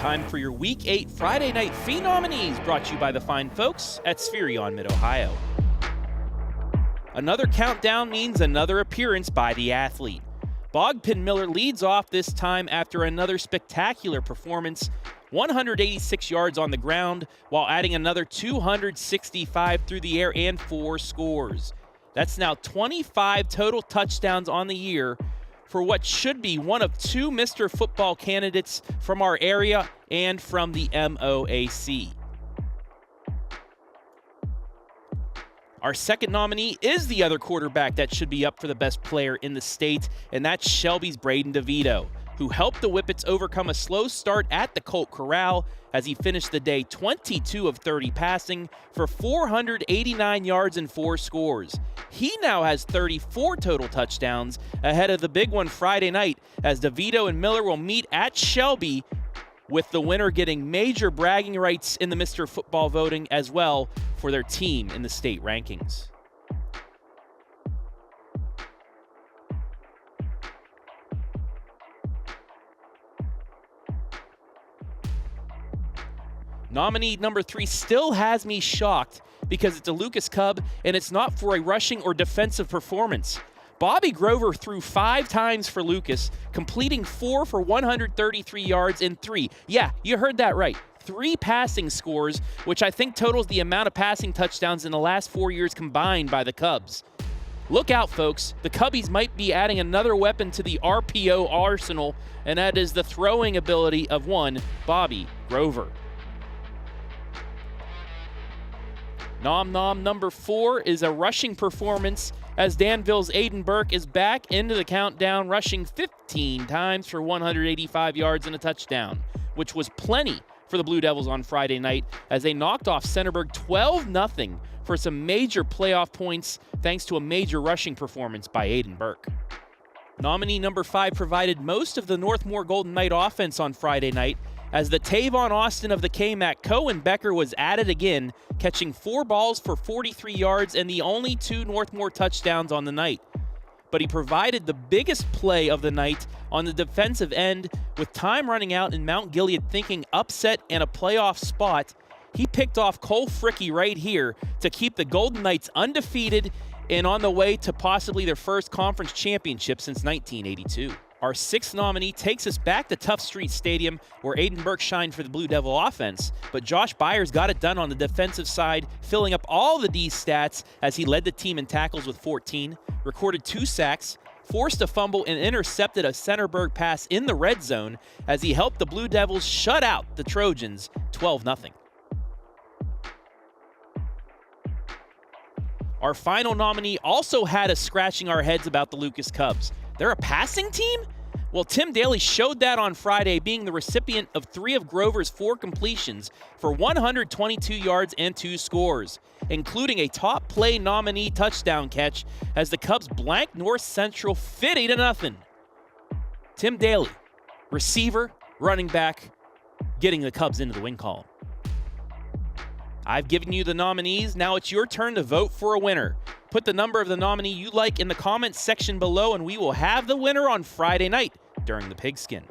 Time for your Week 8 Friday Night Phenoms, brought to you by the fine folks at Spherion, Mid-Ohio. Another countdown means another appearance by the athlete. Bodpegn Milller leads off this time after another spectacular performance, 186 yards on the ground, while adding another 265 through the air and 4 scores. That's now 25 total touchdowns on the year for what should be one of 2 Mr. Football candidates from our area and from the MOAC. Our second nominee is the other quarterback that should be up for the best player in the state, and that's Shelby's Brayden Devito, who helped the Whippets overcome a slow start at the Colt Corral as he finished the day 22 of 30 passing for 489 yards and 4 scores. He now has 34 total touchdowns ahead of the big one Friday night as Devito and Miller will meet at Shelby, with the winner getting major bragging rights in the Mr. Football voting as well for their team in the state rankings. Nominee number 3 still has me shocked because it's a Lucas Cub and it's not for a rushing or defensive performance. Bobby Grover threw 5 times for Lucas, completing 4 for 133 yards and 3. Yeah, you heard that right. 3 passing scores, which I think totals the amount of passing touchdowns in the last 4 years combined by the Cubs. Look out, folks. The Cubbies might be adding another weapon to the RPO arsenal, and that is the throwing ability of one Bobby Grover. Nom number 4 is a rushing performance as Danville's Aidan Burke is back into the countdown, rushing 15 times for 185 yards and a touchdown, which was plenty for the Blue Devils on Friday night as they knocked off Centerburg 12-0 for some major playoff points thanks to a major rushing performance by Aidan Burke. Nominee number 5 provided most of the Northmor Golden Knight offense on Friday night as the Tavon Austin of the KMAC, Cowin Becker, was at it again, catching 4 balls for 43 yards and the only 2 Northmor touchdowns on the night. But he provided the biggest play of the night on the defensive end with time running out and Mount Gilead thinking upset and a playoff spot. He picked off Cole Fricky right here to keep the Golden Knights undefeated and on the way to possibly their first conference championship since 1982. Our 6th nominee takes us back to Tough Street Stadium, where Aidan Burke shined for the Blue Devil offense, but Josh Byers got it done on the defensive side, filling up all the D stats as he led the team in tackles with 14, recorded 2 sacks, forced a fumble, and intercepted a Centerburg pass in the red zone as he helped the Blue Devils shut out the Trojans 12-0. Our final nominee also had us scratching our heads about the Lucas Cubs. They're a passing team? Well, Tim Daley showed that on Friday, being the recipient of 3 of Grover's 4 completions for 122 yards and 2 scores, including a top play nominee touchdown catch as the Cubs blanked North Central 50-0. Tim Daley, receiver, running back, getting the Cubs into the win column. I've given you the nominees. Now it's your turn to vote for a winner. Put the number of the nominee you like in the comments section below, and we will have the winner on Friday night during the Pigskin.